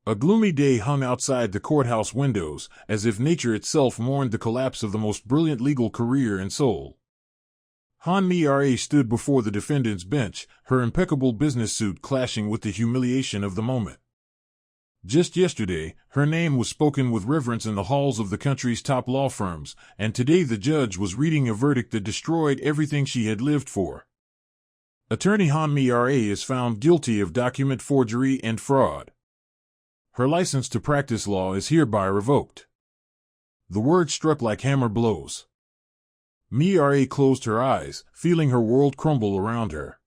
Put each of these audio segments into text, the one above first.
A gloomy day hung outside the courthouse windows, as if nature itself mourned the collapse of the most brilliant legal career in Seoul. Han Mi-ra stood before the defendant's bench, her impeccable business suit clashing with the humiliation of the moment. Just yesterday, her name was spoken with reverence in the halls of the country's top law firms, and today the judge was reading a verdict that destroyed everything she had lived for. Attorney Han Mi-ra is found guilty of document forgery and fraud. Her license to practice law is hereby revoked. The word struck like hammer blows. Mi-ra closed her eyes, feeling her world crumble around her.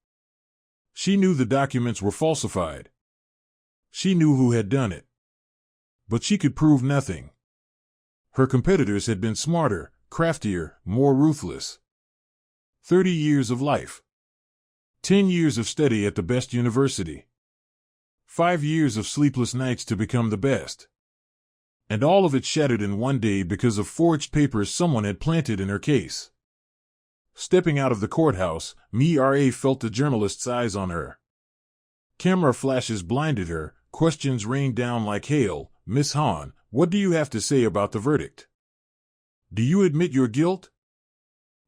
She knew the documents were falsified. She knew who had done it. But she could prove nothing. Her competitors had been smarter, craftier, more ruthless. 30 years of life. 10 years of study at the best university. 5 years of sleepless nights to become the best. And all of it shattered in one day because of forged papers someone had planted in her case. Stepping out of the courthouse, Mi-ra felt the journalist's eyes on her. Camera flashes blinded her, questions rained down like hail. Miss Han, what do you have to say about the verdict? Do you admit your guilt?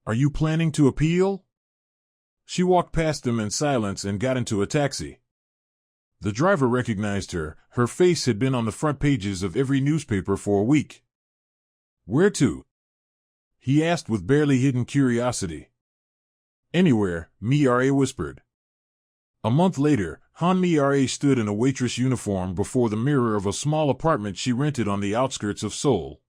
Are you planning to appeal? She walked past them in silence and got into a taxi. The driver recognized her. Her face had been on the front pages of every newspaper for a week. Where to? He asked with barely hidden curiosity. Anywhere, Mi-ra whispered. A month later, Han Mi-ra stood in a waitress uniform before the mirror of a small apartment she rented on the outskirts of Seoul.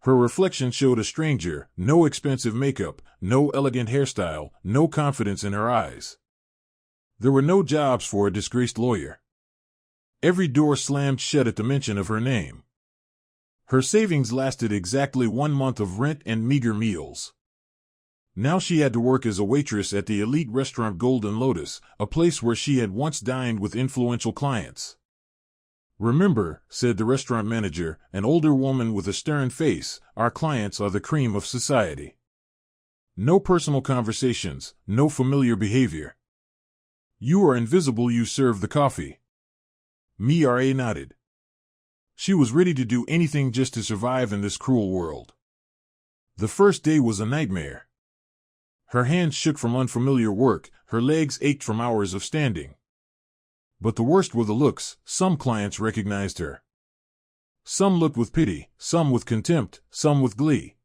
Her reflection showed a stranger, no expensive makeup, no elegant hairstyle, no confidence in her eyes. There were no jobs for a disgraced lawyer. Every door slammed shut at the mention of her name. Her savings lasted exactly 1 month of rent and meager meals. Now she had to work as a waitress at the elite restaurant Golden Lotus, a place where she had once dined with influential clients. Remember, said the restaurant manager, an older woman with a stern face, our clients are the cream of society. No personal conversations, no familiar behavior. You are invisible, you serve the coffee. Mi-ra nodded. She was ready to do anything just to survive in this cruel world. The first day was a nightmare. Her hands shook from unfamiliar work, her legs ached from hours of standing. But the worst were the looks. Some clients recognized her. Some looked with pity, some with contempt, some with glee.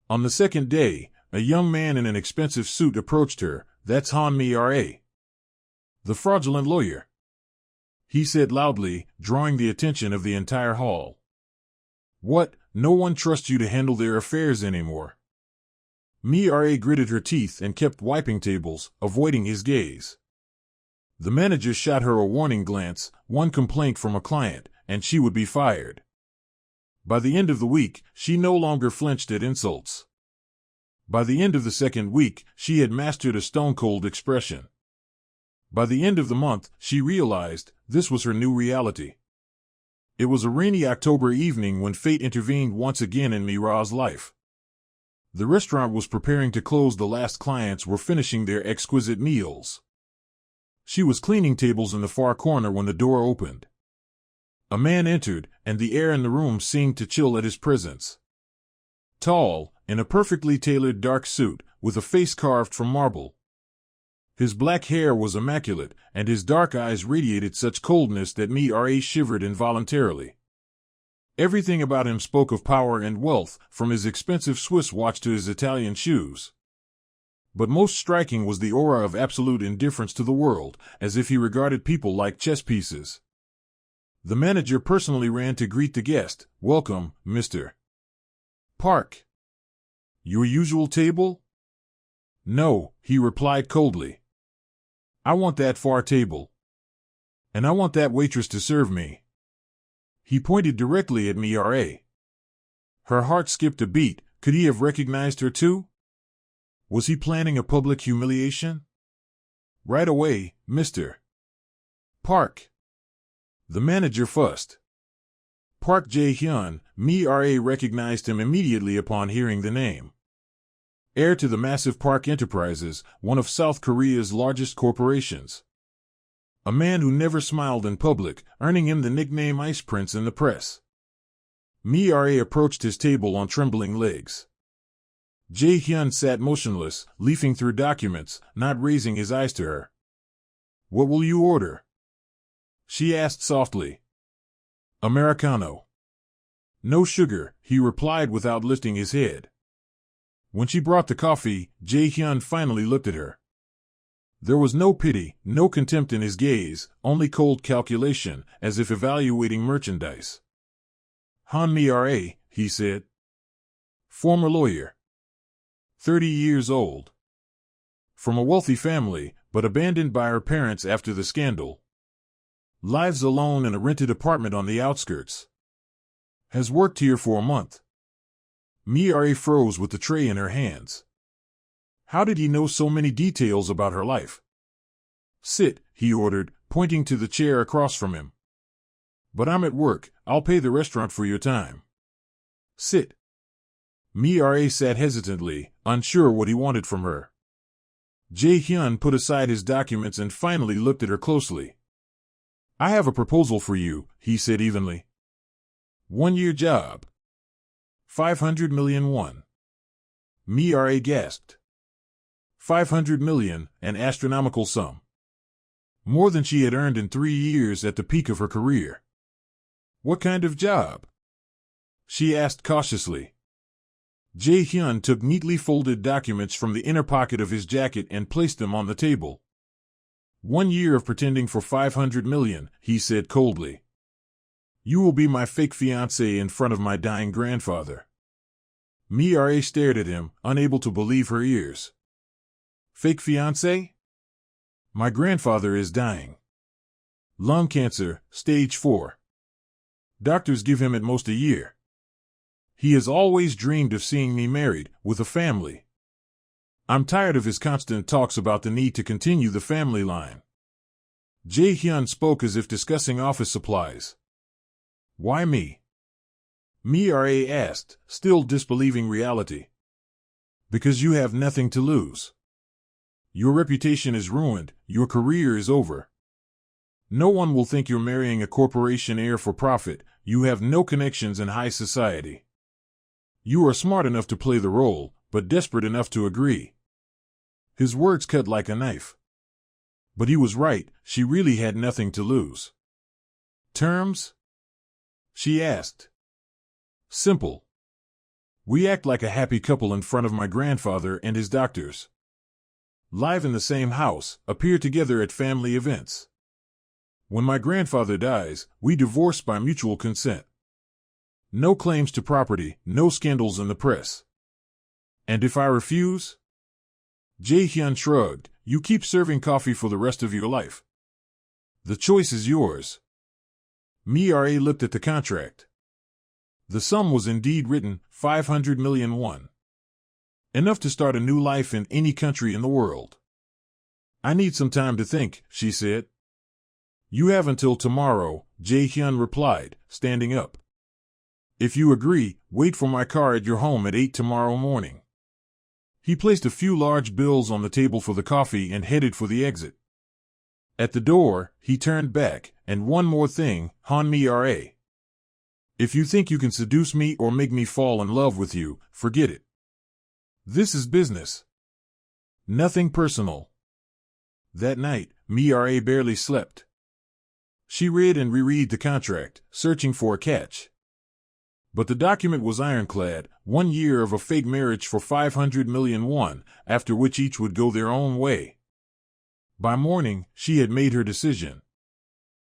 On the second day, a young man in an expensive suit approached her. That's Han Mi-ra. The fraudulent lawyer, he said loudly, drawing the attention of the entire hall. What, no one trusts you to handle their affairs anymore? Mi-ra gritted her teeth and kept wiping tables, avoiding his gaze. The manager shot her a warning glance, one complaint from a client, and she would be fired. By the end of the week, she no longer flinched at insults. By the end of the second week, she had mastered a stone-cold expression. By the end of the month, she realized this was her new reality. It was a rainy October evening when fate intervened once again in Mi-ra's life. The restaurant was preparing to close. The last clients were finishing their exquisite meals. She was cleaning tables in the far corner when the door opened. A man entered, and the air in the room seemed to chill at his presence. Tall, in a perfectly tailored dark suit, with a face carved from marble. His black hair was immaculate, and his dark eyes radiated such coldness that Mi-ra shivered involuntarily. Everything about him spoke of power and wealth, from his expensive Swiss watch to his Italian shoes. But most striking was the aura of absolute indifference to the world, as if he regarded people like chess pieces. The manager personally ran to greet the guest. Welcome, Mr. Park. Your usual table? No, he replied coldly. I want that far table. And I want that waitress to serve me. He pointed directly at Mi-ra. Her heart skipped a beat. Could he have recognized her too? Was he planning a public humiliation? Right away, Mr. Park. The manager fussed. Park Jae-hyun, Mi-ra recognized him immediately upon hearing the name. Heir to the massive Park Enterprises, one of South Korea's largest corporations. a man who never smiled in public, earning him the nickname Ice Prince in the press. Mi-ra approached his table on trembling legs. Jae-hyun sat motionless, leafing through documents, not raising his eyes to her. "What will you order?" she asked softly. "Americano." "No sugar," he replied without lifting his head. When she brought the coffee, Jae-hyun finally looked at her. There was no pity, no contempt in his gaze, only cold calculation, as if evaluating merchandise. "Han Mi-ra," he said. "Former lawyer. 30 years old. From a wealthy family, but abandoned by her parents after the scandal. Lives alone in a rented apartment on the outskirts. Has worked here for a month." Mi-ra froze with the tray in her hands. How did he know so many details about her life? "Sit," he ordered, pointing to the chair across from him. "But I'm at work, I'll pay the restaurant for your time." "Sit." Mi-ra sat hesitantly, unsure what he wanted from her. Jae-hyun put aside his documents and finally looked at her closely. "I have a proposal for you," he said evenly. 1-year job. 500 million won. Mi-ra gasped. 500 million, an astronomical sum. More than she had earned in 3 years at the peak of her career. "What kind of job?" she asked cautiously. Jae-hyun took neatly folded documents from the inner pocket of his jacket and placed them on the table. 1 year of pretending for 500 million, he said coldly. "You will be my fake fiancé in front of my dying grandfather." Mi-ra stared at him, unable to believe her ears. "Fake fiancé? My grandfather is dying. Lung cancer, stage 4. Doctors give him at most a year. He has always dreamed of seeing me married, with a family. I'm tired of his constant talks about the need to continue the family line." Jae-hyun spoke as if discussing office supplies. "Why me?" Mi-ra asked, still disbelieving reality. "Because you have nothing to lose. Your reputation is ruined, your career is over. No one will think you're marrying a corporation heir for profit, you have no connections in high society. You are smart enough to play the role, but desperate enough to agree." His words cut like a knife. But he was right, she really had nothing to lose. "Terms?" she asked. "Simple. We act like a happy couple in front of my grandfather and his doctors. Live in the same house, appear together at family events. When my grandfather dies, we divorce by mutual consent. No claims to property, no scandals in the press. And if I refuse?" Jae-hyun shrugged. "You keep serving coffee for the rest of your life. The choice is yours." Mi-ra looked at the contract. The sum was indeed written, 500 million won. Enough to start a new life in any country in the world. "I need some time to think," she said. "You have until tomorrow," Jae-hyun replied, standing up. "If you agree, wait for my car at your home at 8 tomorrow morning." He placed a few large bills on the table for the coffee and headed for the exit. At the door, he turned back, "And one more thing, Han Mi-ra. If you think you can seduce me or make me fall in love with you, forget it. This is business. Nothing personal." That night, Mi-ra barely slept. She read and reread the contract, searching for a catch. But the document was ironclad, 1 year of a fake marriage for 500 million won, after which each would go their own way. By morning, she had made her decision.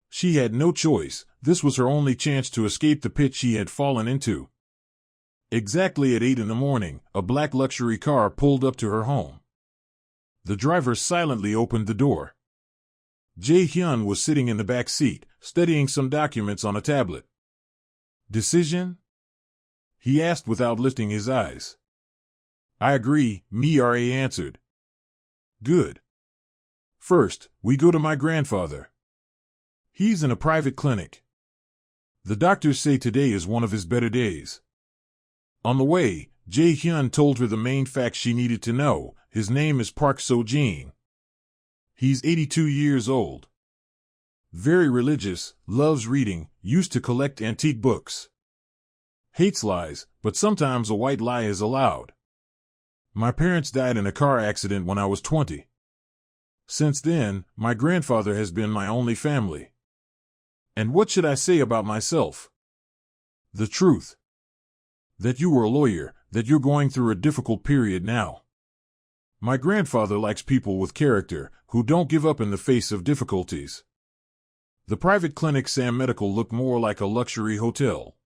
She had no choice, this was her only chance to escape the pit she had fallen into. Exactly at 8 in the morning, a black luxury car pulled up to her home. The driver silently opened the door. Jae-hyun was sitting in the back seat, studying some documents on a tablet. "Decision?" he asked without lifting his eyes. "I agree," Mi-ra answered. "Good. First, we go to my grandfather. He's in a private clinic. The doctors say today is one of his better days." On the way, Jae-hyun told her the main facts she needed to know. His name is Park So-jin. He's 82 years old. Very religious, loves reading, used to collect antique books. Hates lies, but sometimes a white lie is allowed. My parents died in a car accident when I was 20. Since then, my grandfather has been my only family. And what should I say about myself? The truth. That you were a lawyer, that you're going through a difficult period now. My grandfather likes people with character, who don't give up in the face of difficulties. The private clinic Sam Medical looked more like a luxury hotel.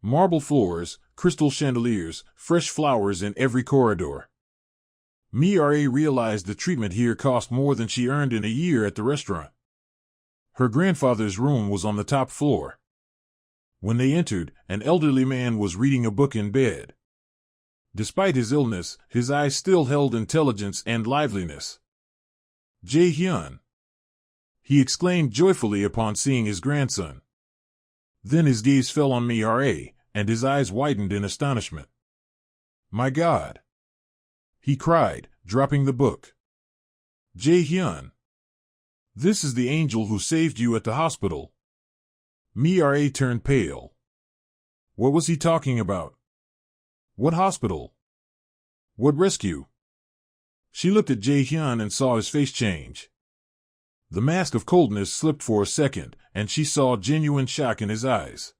Marble floors, crystal chandeliers, fresh flowers in every corridor. Mira realized the treatment here cost more than she earned in a year at the restaurant. Her grandfather's room was on the top floor. When they entered, an elderly man was reading a book in bed. Despite his illness, his eyes still held intelligence and liveliness. Jae-hyun, he exclaimed joyfully upon seeing his grandson. Then his gaze fell on Mira, and his eyes widened in astonishment. My God! He cried, dropping the book. Jae-hyun, this is the angel who saved you at the hospital. Mira turned pale. What was he talking about? What hospital? What rescue? She looked at Jae-hyun and saw his face change. The mask of coldness slipped for a second, and she saw genuine shock in his eyes.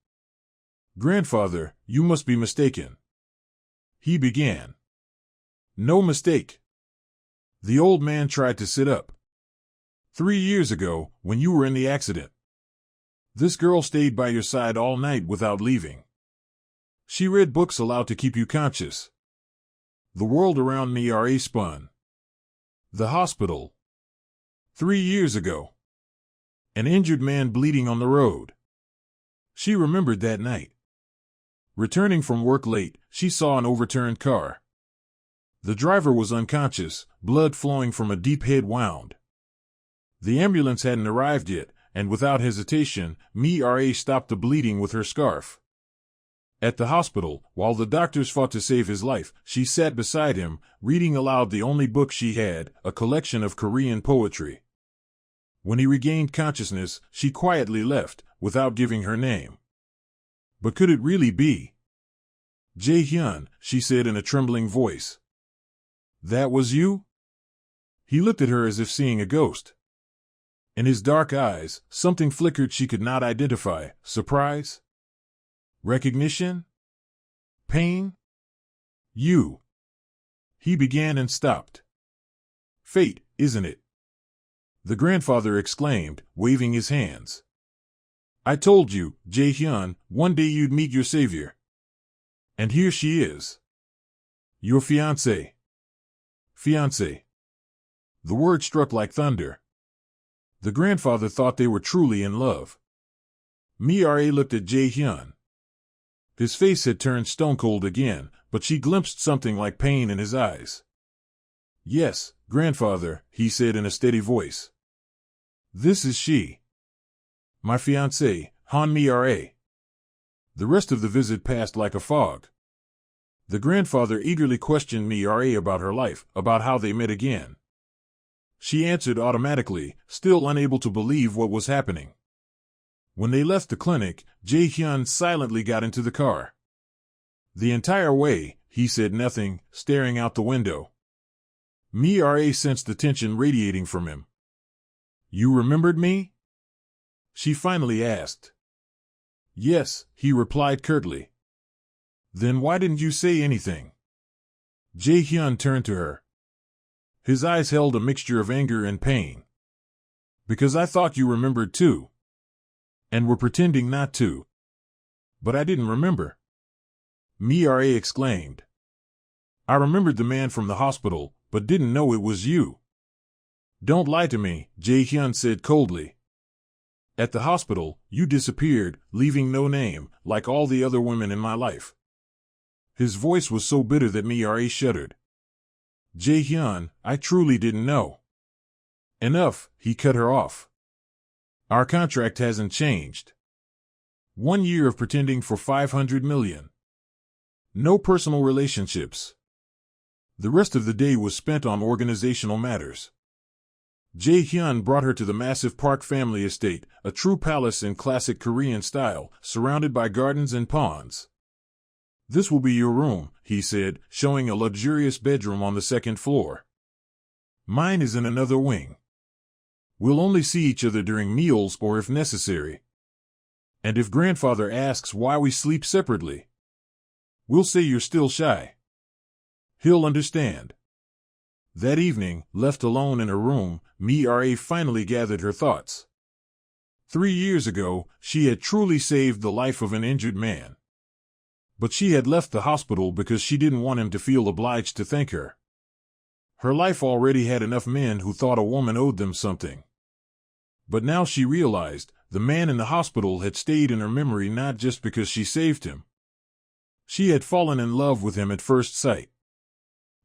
Grandfather, you must be mistaken. He began. No mistake. The old man tried to sit up. 3 years ago, when you were in the accident, this girl stayed by your side all night without leaving. She read books aloud to keep you conscious. The world around Mira spun. The hospital. 3 years ago. An injured man bleeding on the road. She remembered that night. Returning from work late, she saw an overturned car. The driver was unconscious, blood flowing from a deep head wound. The ambulance hadn't arrived yet, and without hesitation, Mira stopped the bleeding with her scarf. At the hospital, while the doctors fought to save his life, she sat beside him, reading aloud the only book she had, a collection of Korean poetry. When he regained consciousness, she quietly left, without giving her name. But could it really be? Jae-hyun, she said in a trembling voice. That was you? He looked at her as if seeing a ghost. In his dark eyes, something flickered she could not identify. Surprise? Recognition? Pain? You. He began and stopped. Fate, isn't it? The grandfather exclaimed, waving his hands. I told you, Jae-hyun, one day you'd meet your savior. And here she is. Your fiancé. Fiancé. The word struck like thunder. The grandfather thought they were truly in love. Mira looked at Jae-hyun. His face had turned stone-cold again, but she glimpsed something like pain in his eyes. Yes, grandfather, he said in a steady voice. This is she. My fiancée, Han Mira. The rest of the visit passed like a fog. The grandfather eagerly questioned Mira about her life, about how they met again. She answered automatically, still unable to believe what was happening. When they left the clinic, Jae-hyun silently got into the car. The entire way, he said nothing, staring out the window. Mira sensed the tension radiating from him. You remembered me? She finally asked. Yes, he replied curtly. Then why didn't you say anything? Jae-hyun turned to her. His eyes held a mixture of anger and pain. Because I thought you remembered too. And were pretending not to. But I didn't remember. Mira exclaimed. I remembered the man from the hospital, but didn't know it was you. Don't lie to me, Jae-hyun said coldly. At the hospital, you disappeared, leaving no name, like all the other women in my life. His voice was so bitter that Mira shuddered. Jae-hyun, I truly didn't know. Enough, he cut her off. Our contract hasn't changed. 1 year of pretending for 500 million. No personal relationships. The rest of the day was spent on organizational matters. Jae-hyun brought her to the massive Park family estate, a true palace in classic Korean style, surrounded by gardens and ponds. "This will be your room," he said, showing a luxurious bedroom on the second floor. "Mine is in another wing. We'll only see each other during meals or if necessary. And if grandfather asks why we sleep separately, we'll say you're still shy. He'll understand." That evening, left alone in her room, Mira finally gathered her thoughts. 3 years ago, she had truly saved the life of an injured man. But she had left the hospital because she didn't want him to feel obliged to thank her. Her life already had enough men who thought a woman owed them something. But now she realized, the man in the hospital had stayed in her memory not just because she saved him. She had fallen in love with him at first sight.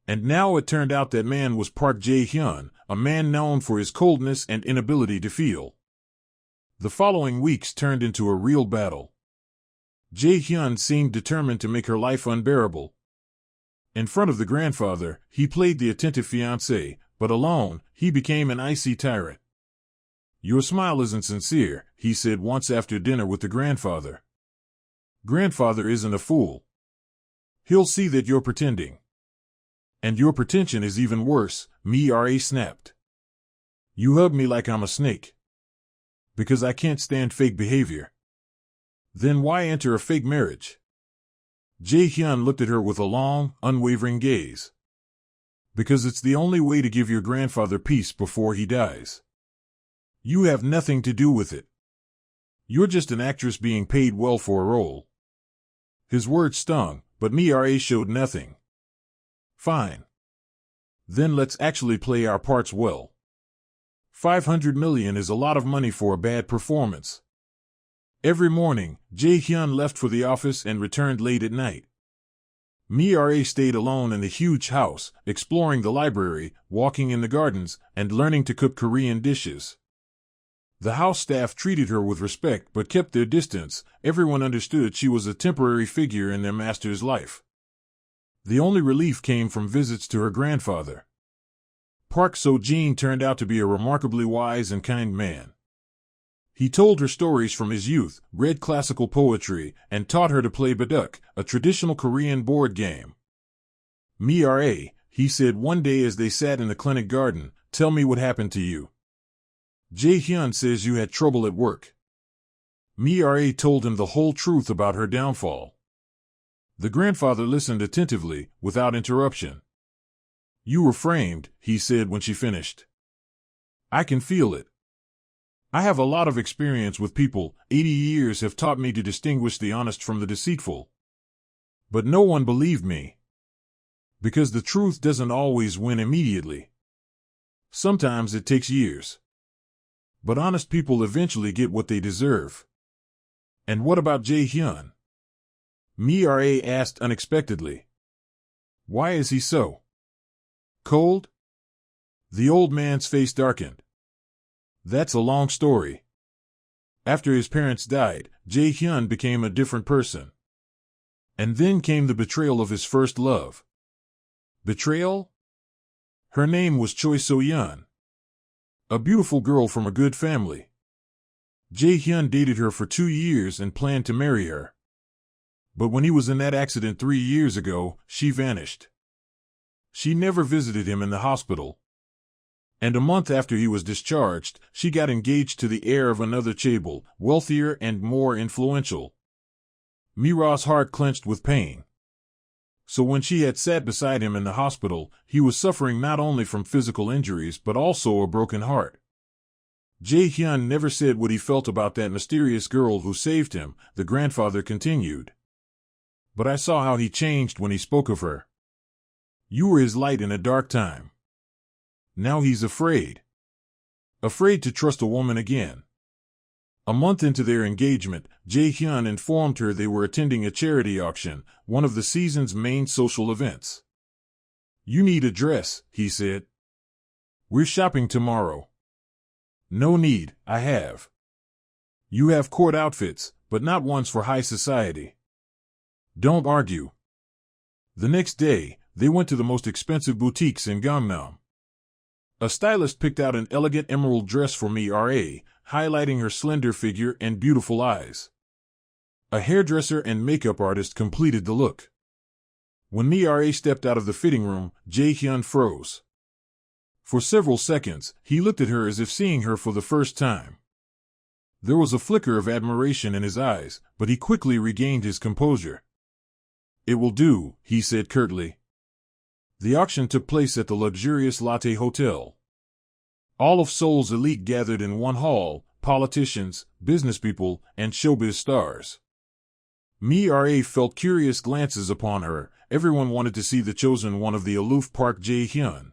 And now it turned out that man was Park Jae-hyun, a man known for his coldness and inability to feel. The following weeks turned into a real battle. Jae-hyun seemed determined to make her life unbearable. In front of the grandfather, he played the attentive fiancé, but alone, he became an icy tyrant. "Your smile isn't sincere," he said once after dinner with the grandfather. "Grandfather isn't a fool. He'll see that you're pretending. And your pretension is even worse," Mira snapped. "You hug me like I'm a snake. Because I can't stand fake behavior. Then why enter a fake marriage?" Jae-hyun looked at her with a long, unwavering gaze. "Because it's the only way to give your grandfather peace before he dies. You have nothing to do with it. You're just an actress being paid well for a role." His words stung, but Mira showed nothing. "Fine. Then let's actually play our parts well. 500 million is a lot of money for a bad performance." Every morning, Jae-hyun left for the office and returned late at night. Mira stayed alone in the huge house, exploring the library, walking in the gardens, and learning to cook Korean dishes. The house staff treated her with respect but kept their distance. Everyone understood she was a temporary figure in their master's life. The only relief came from visits to her grandfather. Park So-jin turned out to be a remarkably wise and kind man. He told her stories from his youth, read classical poetry, and taught her to play baduk, a traditional Korean board game. "Mira," he said one day as they sat in the clinic garden, "tell me what happened to you. Jae-hyun says you had trouble at work." Mira told him the whole truth about her downfall. The grandfather listened attentively, without interruption. "You were framed," he said when she finished. "I can feel it. I have a lot of experience with people. 80 years have taught me to distinguish the honest from the deceitful. But no one believed me. Because the truth doesn't always win immediately. Sometimes it takes years. But honest people eventually get what they deserve." "And what about Jae-hyun?" Mira asked unexpectedly. "Why is he so cold?" The old man's face darkened. "That's a long story. After his parents died, Jae-hyun became a different person. And then came the betrayal of his first love." "Betrayal?" "Her name was Choi So-yeon. A beautiful girl from a good family. Jae-hyun dated her for 2 years and planned to marry her. But when he was in that accident 3 years ago, she vanished. She never visited him in the hospital. And a month after he was discharged, she got engaged to the heir of another chaebol, wealthier and more influential." Mira's heart clenched with pain. So when she had sat beside him in the hospital, he was suffering not only from physical injuries but also a broken heart. Jae-hyun never said what he felt about that mysterious girl who saved him, the grandfather continued. "But I saw how he changed when he spoke of her. You were his light in a dark time. Now he's afraid. Afraid to trust a woman again." A month into their engagement, Jae-hyun informed her they were attending a charity auction, one of the season's main social events. "You need a dress," he said. "We're shopping tomorrow." "No need, I have." "You have court outfits, but not ones for high society." "Don't argue." The next day, they went to the most expensive boutiques in Gangnam. A stylist picked out an elegant emerald dress for Mira, highlighting her slender figure and beautiful eyes. A hairdresser and makeup artist completed the look. When Mira stepped out of the fitting room, Jae-hyun froze. For several seconds, he looked at her as if seeing her for the first time. There was a flicker of admiration in his eyes, but he quickly regained his composure. "It will do," he said curtly. The auction took place at the luxurious Lotte Hotel. All of Seoul's elite gathered in one hall: politicians, businesspeople, and showbiz stars. Mira felt curious glances upon her. Everyone wanted to see the chosen one of the aloof Park Jae-hyun.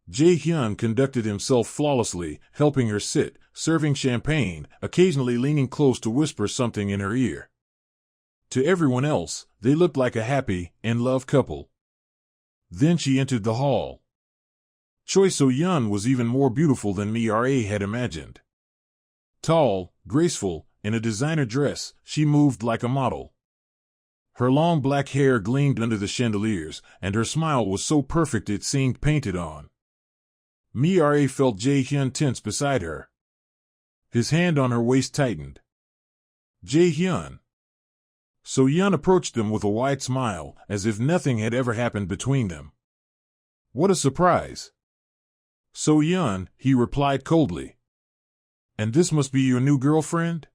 Jae-hyun conducted himself flawlessly, helping her sit, serving champagne, occasionally leaning close to whisper something in her ear. To everyone else, they looked like a happy, in-love couple. Then she entered the hall. Choi So-yeon was even more beautiful than Mira had imagined. Tall, graceful, in a designer dress, she moved like a model. Her long black hair gleamed under the chandeliers, and her smile was so perfect it seemed painted on. Mira felt Jae-hyun tense beside her. His hand on her waist tightened. "Jae-hyun." So-yeon approached them with a wide smile, as if nothing had ever happened between them. "What a surprise." "So-yeon," he replied coldly. "And this must be your new girlfriend?"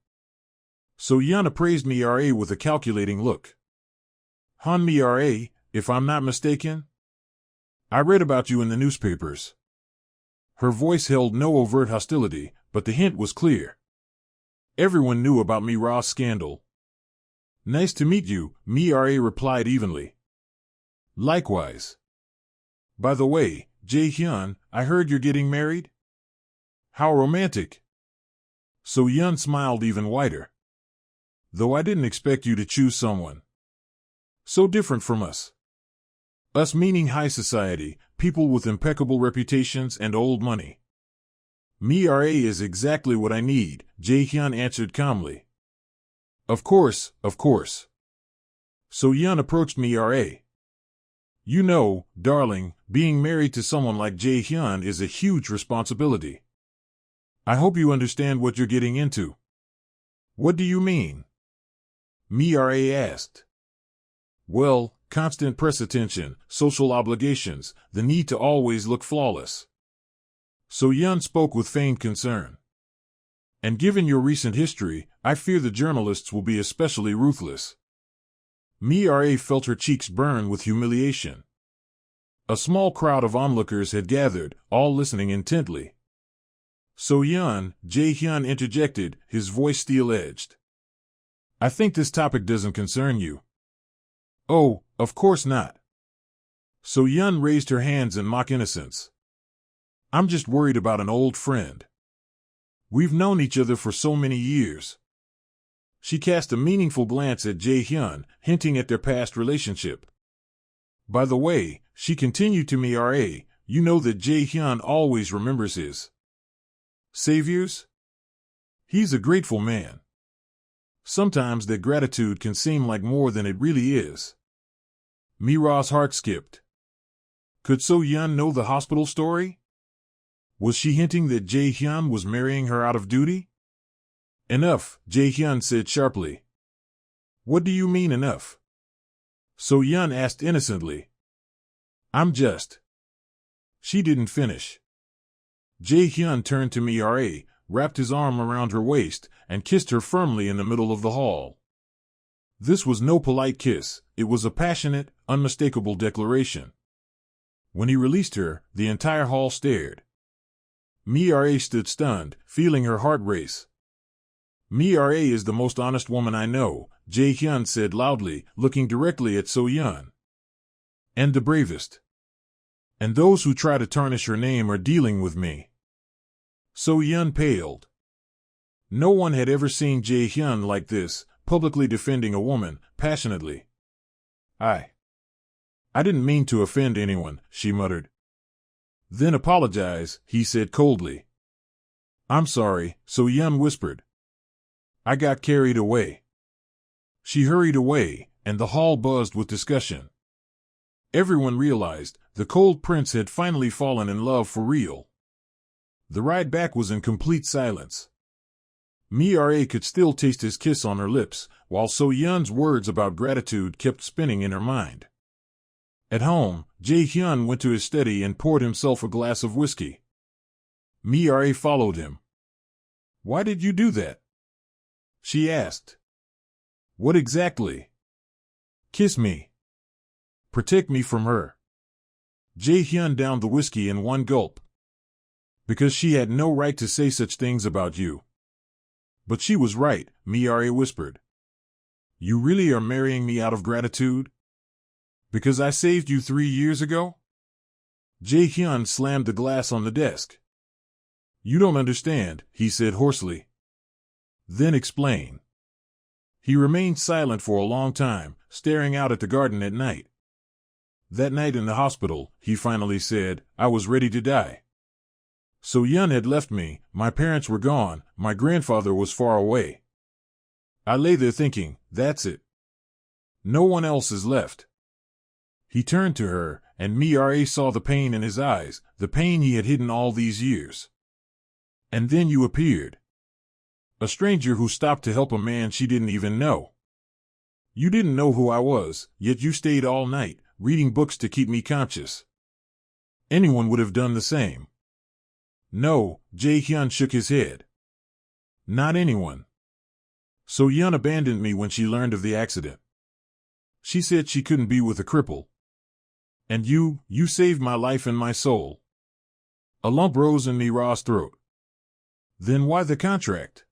So-yeon appraised Mira with a calculating look. "Han Mira, if I'm not mistaken? I read about you in the newspapers." Her voice held no overt hostility, but the hint was clear. Everyone knew about Mira's scandal. "Nice to meet you," Mira replied evenly. "Likewise. By the way, Jae-hyun, I heard you're getting married?" "How romantic." So-yeon smiled even wider. "Though I didn't expect you to choose someone so different from us." Us meaning high society, people with impeccable reputations and old money. "Mira is exactly what I need," Jae-hyun answered calmly. Of course, of course." So-yeon approached Mira. "You know, darling, being married to someone like Jae-hyun is a huge responsibility. I hope you understand what you're getting into." "What do you mean?" Mira asked. "Well, constant press attention, social obligations, the need to always look flawless." So-yeon spoke with feigned concern. "And given your recent history, I fear the journalists will be especially ruthless." Mira felt her cheeks burn with humiliation. A small crowd of onlookers had gathered, all listening intently. "So-yeon," Jae-hyun interjected, his voice steel-edged. "I think this topic doesn't concern you." "Oh, of course not." So-yeon raised her hands in mock innocence. "I'm just worried about an old friend. We've known each other for so many years." She cast a meaningful glance at Jae-hyun, hinting at their past relationship. "By the way," she continued to Mira, "you know that Jae-hyun always remembers his saviors? He's a grateful man. Sometimes that gratitude can seem like more than it really is." Mira's heart skipped. Could So-yeon know the hospital story? Was she hinting that Jae-hyun was marrying her out of duty? "Enough," Jae-hyun said sharply. "What do you mean enough?" So-yeon asked innocently. "I'm just—" She didn't finish. Jae-hyun turned to Mira, wrapped his arm around her waist, and kissed her firmly in the middle of the hall. This was no polite kiss, it was a passionate, unmistakable declaration. When he released her, the entire hall stared. Mira stood stunned, feeling her heart race. "Mira is the most honest woman I know," Jae-hyun said loudly, looking directly at So-yeon. "And the bravest. And those who try to tarnish her name are dealing with me." So-yeon paled. No one had ever seen Jae-hyun like this, publicly defending a woman, passionately. I didn't mean to offend anyone," she muttered. "Then apologize," he said coldly. "I'm sorry," So-yeon whispered. "I got carried away." She hurried away, and the hall buzzed with discussion. Everyone realized The cold prince had finally fallen in love for real. The ride back was in complete silence. Mi-ra could still taste his kiss on her lips, while So-yeon's words about gratitude kept spinning in her mind. At home, Jae-hyun went to his study and poured himself a glass of whiskey. Mi-ra followed him. "Why did you do that?" she asked. "What exactly?" "Kiss me. Protect me from her." Jae-hyun downed the whiskey in one gulp. "Because she had no right to say such things about you." "But she was right," Mi-ra whispered. "You really are marrying me out of gratitude? Because I saved you 3 years ago?" Jae-hyun slammed the glass on the desk. "You don't understand," he said hoarsely. "Then explain." He remained silent for a long time, staring out at the garden at night. "That night in the hospital," he finally said, "I was ready to die. So-yeon had left me, my parents were gone, my grandfather was far away. I lay there thinking, that's it. No one else is left." He turned to her, and Mi-ra saw the pain in his eyes, the pain he had hidden all these years. "And then you appeared. A stranger who stopped to help a man she didn't even know. You didn't know who I was, yet you stayed all night, reading books to keep me conscious. Anyone would have done the same." "No," Jae-hyun shook his head. "Not anyone. So-yeon abandoned me when she learned of the accident. She said she couldn't be with a cripple. And you saved my life and my soul." A lump rose in Mi-ra's throat. "Then why the contract?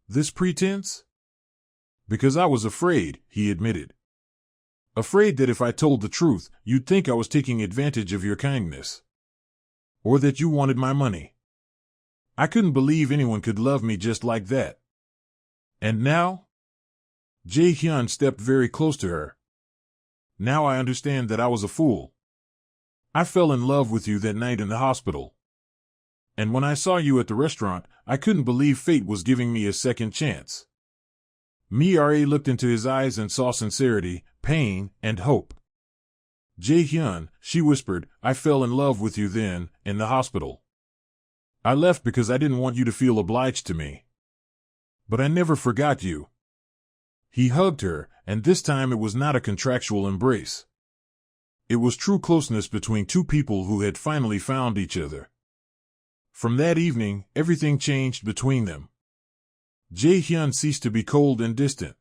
This pretense?" "Because I was afraid," he admitted. "Afraid that if I told the truth, you'd think I was taking advantage of your kindness. Or that you wanted my money. I couldn't believe anyone could love me just like that. And now?" Jae-hyun stepped very close to her. "Now I understand that I was a fool. I fell in love with you that night in the hospital. And when I saw you at the restaurant, I couldn't believe fate was giving me a second chance." Mi-ra looked into his eyes and saw sincerity, pain, and hope. "Jae-hyun," she whispered, "I fell in love with you then, in the hospital. I left because I didn't want you to feel obliged to me. But I never forgot you." He hugged her, and this time it was not a contractual embrace. It was true closeness between two people who had finally found each other. From that evening, everything changed between them. Jae-hyun ceased to be cold and distant.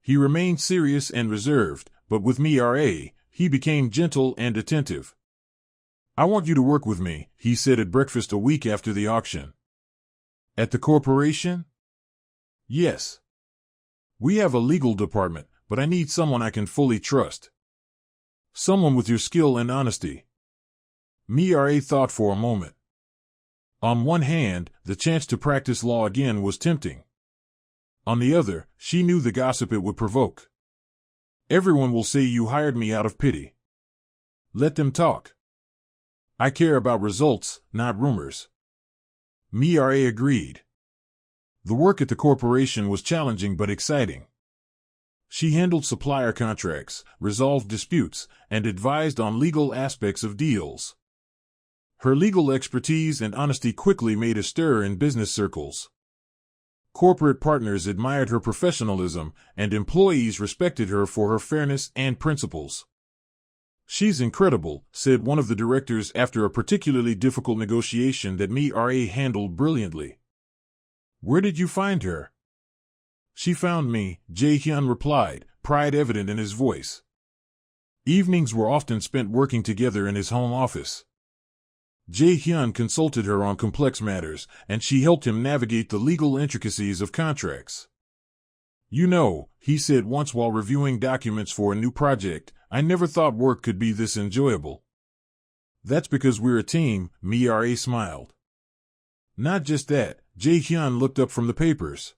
He remained serious and reserved, but with Mi-ra, he became gentle and attentive. "I want you to work with me," he said at breakfast a week after the auction. "At the corporation?" "Yes. We have a legal department, but I need someone I can fully trust. Someone with your skill and honesty." Mi-ra thought for a moment. On one hand, the chance to practice law again was tempting. On the other, she knew the gossip it would provoke. "Everyone will say you hired me out of pity. Let them talk. I care about results, not rumors." Mi-ra agreed. The work at the corporation was challenging but exciting. She handled supplier contracts, resolved disputes, and advised on legal aspects of deals. Her legal expertise and honesty quickly made a stir in business circles. Corporate partners admired her professionalism, and employees respected her for her fairness and principles. "She's incredible," said one of the directors after a particularly difficult negotiation that Mi-ra handled brilliantly. "Where did you find her?" "She found me," Jae-hyun replied, pride evident in his voice. Evenings were often spent working together in his home office. Jae-hyun consulted her on complex matters, and she helped him navigate the legal intricacies of contracts. "You know," he said once while reviewing documents for a new project, "I never thought work could be this enjoyable." "That's because we're a team," Mi-ra smiled. "Not just that," Jae-hyun looked up from the papers.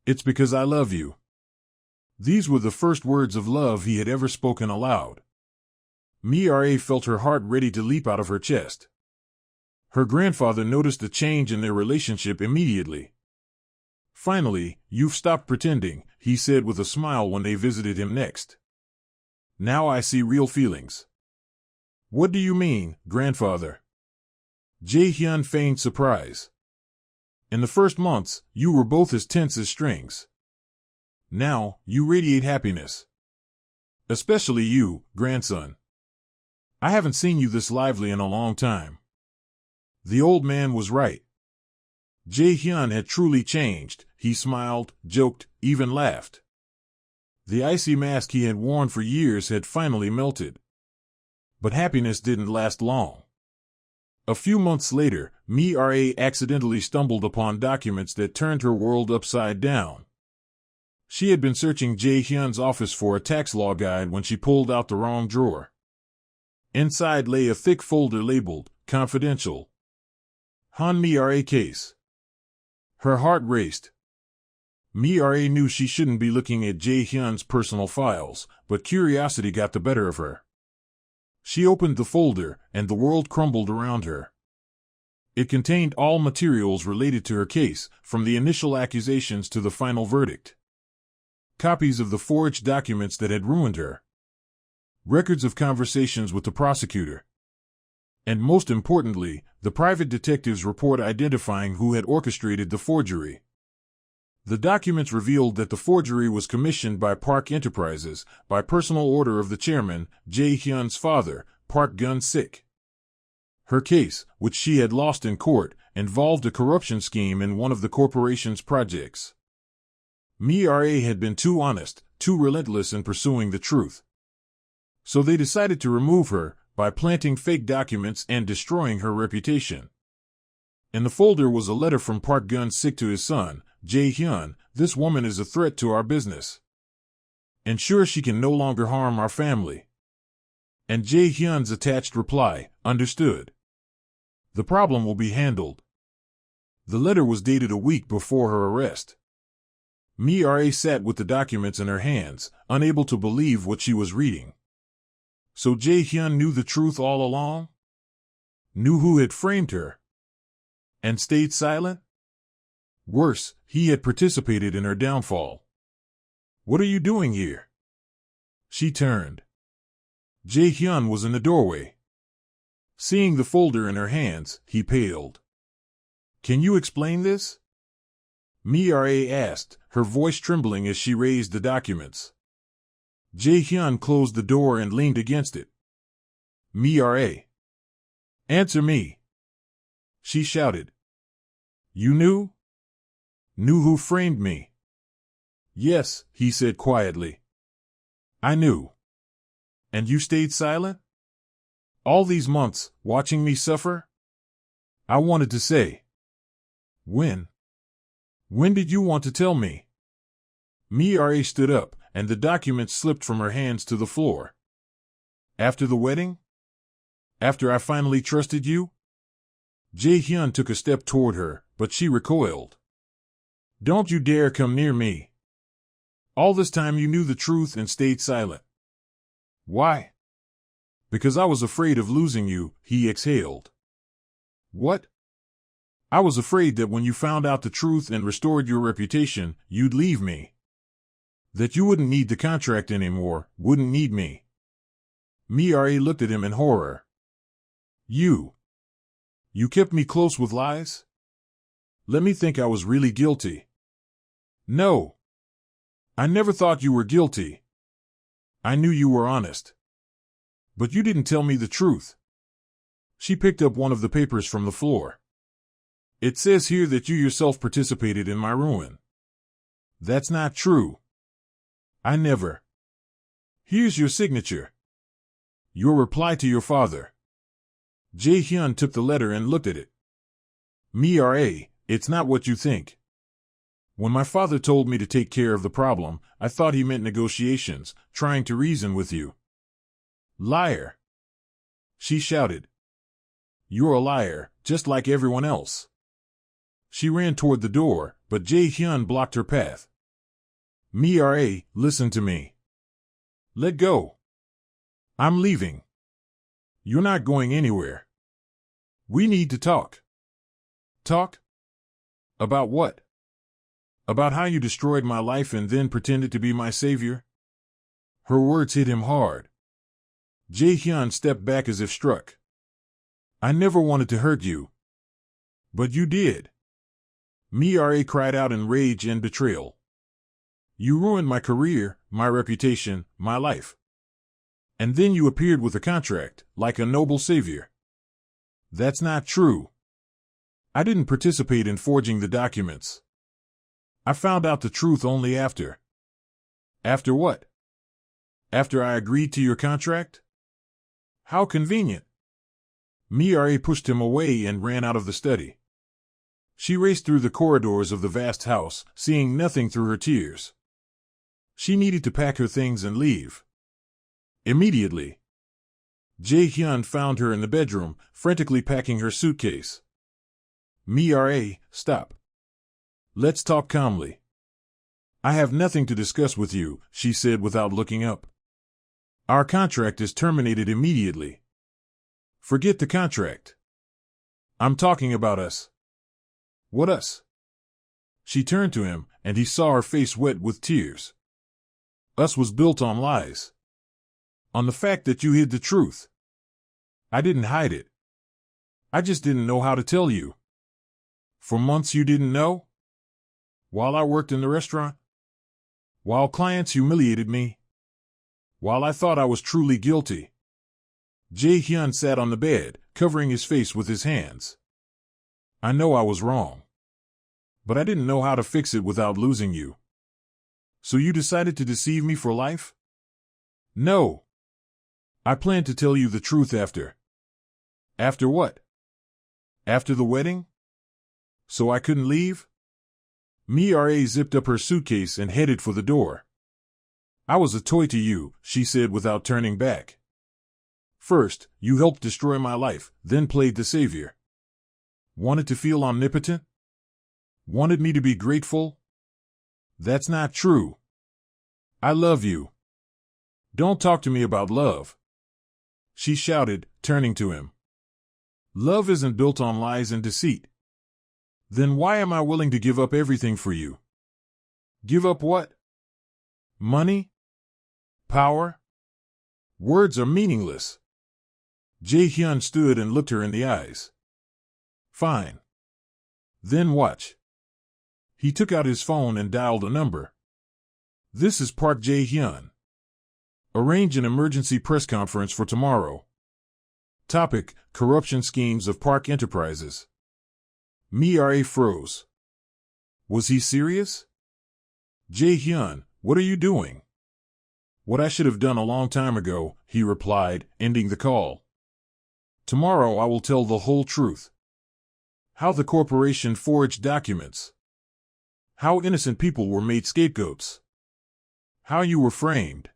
"It's because I love you." These were the first words of love he had ever spoken aloud. Mi-ra felt her heart ready to leap out of her chest. Her grandfather noticed a change in their relationship immediately. "Finally, you've stopped pretending," he said with a smile when they visited him next. "Now I see real feelings." What do you mean, grandfather? Jae-hyun feigned surprise. In the first months, you were both as tense as strings. Now, you radiate happiness. Especially you, grandson. I haven't seen you this lively in a long time. The old man was right. Jae-hyun had truly changed. He smiled, joked, even laughed. The icy mask he had worn for years had finally melted. But happiness didn't last long. A few months later, Mi-ra accidentally stumbled upon documents that turned her world upside down. She had been searching Jae-hyun's office for a tax law guide when she pulled out the wrong drawer. Inside lay a thick folder labeled, Confidential. Han Mi-ra case. Her heart raced. Mi-ra knew she shouldn't be looking at Jae-hyun's personal files, but curiosity got the better of her. She opened the folder, and the world crumbled around her. It contained all materials related to her case, from the initial accusations to the final verdict. Copies of the forged documents that had ruined her. Records of conversations with the prosecutor. And most importantly, the private detective's report identifying who had orchestrated the forgery. The documents revealed that the forgery was commissioned by Park Enterprises, by personal order of the chairman, Jae-hyun's father, Park Gun-sik. Her case, which she had lost in court, involved a corruption scheme in one of the corporation's projects. Mi-ra had been too honest, too relentless in pursuing the truth. So they decided to remove her, by planting fake documents and destroying her reputation. In the folder was a letter from Park Gun-sik to his son, Jae-hyun. This woman is a threat to our business. Ensure she can no longer harm our family. And Jae-hyun's attached reply, understood. The problem will be handled. The letter was dated a week before her arrest. Mi-ra sat with the documents in her hands, unable to believe what she was reading. So Jae-hyun knew the truth all along? Knew who had framed her? And stayed silent? Worse, he had participated in her downfall. What are you doing here? She turned. Jae-hyun was in the doorway. Seeing the folder in her hands, he paled. Can you explain this? Mi-ra asked, her voice trembling as she raised the documents. Jae-hyun closed the door and leaned against it. Mi-ra. Answer me. She shouted. You knew? Knew who framed me? Yes, he said quietly. I knew. And you stayed silent? All these months, watching me suffer? I wanted to say. When? When did you want to tell me? Mi-ra stood up, and the documents slipped from her hands to the floor. After the wedding? After I finally trusted you? Jae-hyun took a step toward her, but she recoiled. Don't you dare come near me. All this time you knew the truth and stayed silent. Why? Because I was afraid of losing you, he exhaled. What? I was afraid that when you found out the truth and restored your reputation, you'd leave me. That you wouldn't need the contract anymore, wouldn't need me. Mi-ra looked at him in horror. You kept me close with lies? Let me think I was really guilty. No. I never thought you were guilty. I knew you were honest. But you didn't tell me the truth. She picked up one of the papers from the floor. It says here that you yourself participated in my ruin. That's not true. I never. Here's your signature. Your reply to your father. Jae-hyun took the letter and looked at it. Mi-ra, it's not what you think. When my father told me to take care of the problem, I thought he meant negotiations, trying to reason with you. Liar. She shouted. You're a liar, just like everyone else. She ran toward the door, but Jae-hyun blocked her path. Mi-ra, listen to me. Let go. I'm leaving. You're not going anywhere. We need to talk. Talk? About what? About how you destroyed my life and then pretended to be my savior? Her words hit him hard. Jae-hyun stepped back as if struck. I never wanted to hurt you. But you did. Mi-ra cried out in rage and betrayal. You ruined my career, my reputation, my life. And then you appeared with a contract, like a noble savior. That's not true. I didn't participate in forging the documents. I found out the truth only after. After what? After I agreed to your contract? How convenient. Mi-ra pushed him away and ran out of the study. She raced through the corridors of the vast house, seeing nothing through her tears. She needed to pack her things and leave. Immediately. Jae-hyun found her in the bedroom, frantically packing her suitcase. Mi-ra, stop. Let's talk calmly. I have nothing to discuss with you, she said without looking up. Our contract is terminated immediately. Forget the contract. I'm talking about us. What us? She turned to him, and he saw her face wet with tears. Us was built on lies. On the fact that you hid the truth. I didn't hide it. I just didn't know how to tell you. For months you didn't know? While I worked in the restaurant? While clients humiliated me? While I thought I was truly guilty? Jae-hyun sat on the bed, covering his face with his hands. I know I was wrong. But I didn't know how to fix it without losing you. So you decided to deceive me for life? No. I planned to tell you the truth after. After what? After the wedding? So I couldn't leave? Mi-ra zipped up her suitcase and headed for the door. I was a toy to you, she said without turning back. First, you helped destroy my life, then played the savior. Wanted to feel omnipotent? Wanted me to be grateful? That's not true. I love you. Don't talk to me about love. She shouted, turning to him. Love isn't built on lies and deceit. Then why am I willing to give up everything for you? Give up what? Money? Power? Words are meaningless. Jae-hyun stood and looked her in the eyes. Fine. Then watch. He took out his phone and dialed a number. This is Park Jae-hyun. Arrange an emergency press conference for tomorrow. Topic: Corruption schemes of Park Enterprises. Mi-ra froze. Was he serious? Jae-hyun, what are you doing? What I should have done a long time ago, he replied, ending the call. Tomorrow I will tell the whole truth. How the corporation forged documents. How innocent people were made scapegoats. How you were framed.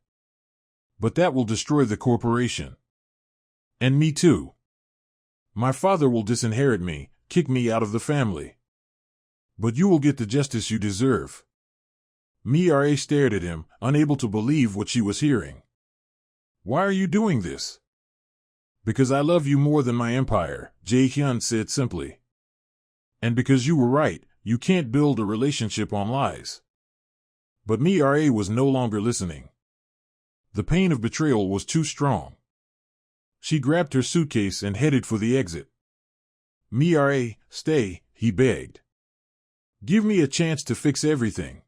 But that will destroy the corporation. And me too. My father will disinherit me, kick me out of the family. But you will get the justice you deserve. Mi-ra stared at him, unable to believe what she was hearing. Why are you doing this? Because I love you more than my empire, Jae-hyun said simply. And because you were right, you can't build a relationship on lies. But Mi-ra was no longer listening. The pain of betrayal was too strong. She grabbed her suitcase and headed for the exit. Mi-ra, stay, he begged. Give me a chance to fix everything.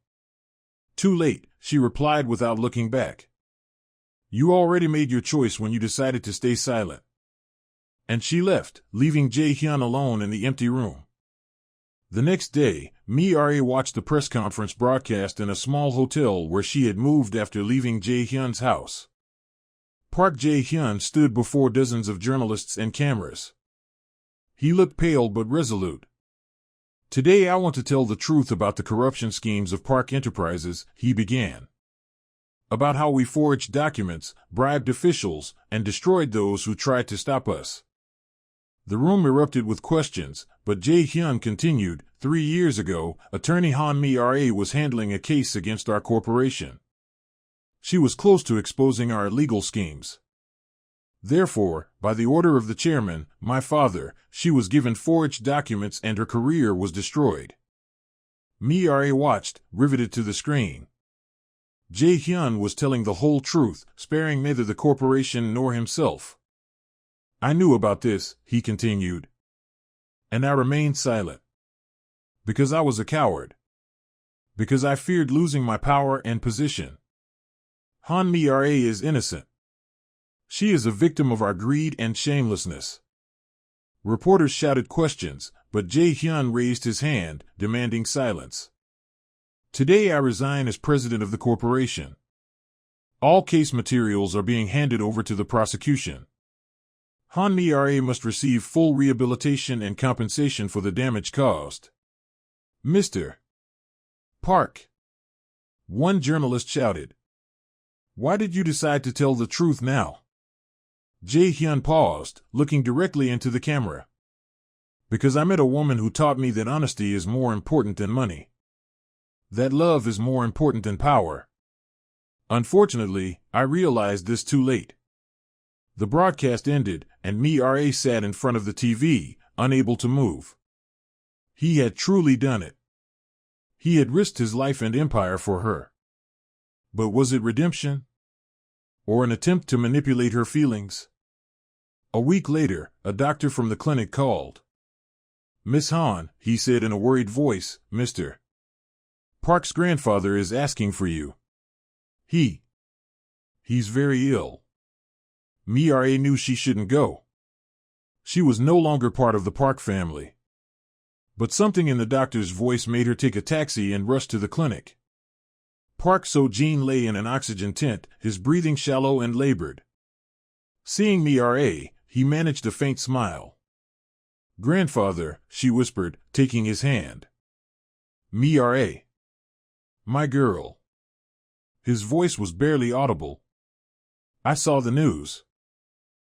Too late, she replied without looking back. You already made your choice when you decided to stay silent. And she left, leaving Jae-hyun alone in the empty room. The next day, Mi-ra watched the press conference broadcast in a small hotel where she had moved after leaving Jae-hyun's house. Park Jae-hyun stood before dozens of journalists and cameras. He looked pale but resolute. Today I want to tell the truth about the corruption schemes of Park Enterprises, he began. About how we forged documents, bribed officials, and destroyed those who tried to stop us. The room erupted with questions, but Jae-hyun continued, 3 years ago, attorney Han Mi-ra was handling a case against our corporation. She was close to exposing our illegal schemes. Therefore, by the order of the chairman, my father, she was given forged documents and her career was destroyed. Mi-ra watched, riveted to the screen. Jae-hyun was telling the whole truth, sparing neither the corporation nor himself. I knew about this, he continued. And I remained silent. Because I was a coward. Because I feared losing my power and position. Han-mi-ra is innocent. She is a victim of our greed and shamelessness. Reporters shouted questions, but Jae-hyun raised his hand, demanding silence. Today I resign as president of the corporation. All case materials are being handed over to the prosecution. Han-mi-ra must receive full rehabilitation and compensation for the damage caused. Mr. Park. One journalist shouted. Why did you decide to tell the truth now? Jae-hyun paused, looking directly into the camera. Because I met a woman who taught me that honesty is more important than money. That love is more important than power. Unfortunately, I realized this too late. The broadcast ended, and Mi-ra sat in front of the TV, unable to move. He had truly done it. He had risked his life and empire for her. But was it redemption? Or an attempt to manipulate her feelings? A week later, a doctor from the clinic called. Miss Han, he said in a worried voice, Mr. Park's grandfather is asking for you. He's very ill. Mi-ra knew she shouldn't go. She was no longer part of the Park family. But something in the doctor's voice made her take a taxi and rush to the clinic. Park So-jin lay in an oxygen tent, his breathing shallow and labored. Seeing Mi-ra, he managed a faint smile. Grandfather, she whispered, taking his hand. Mi-ra. My girl. His voice was barely audible. I saw the news.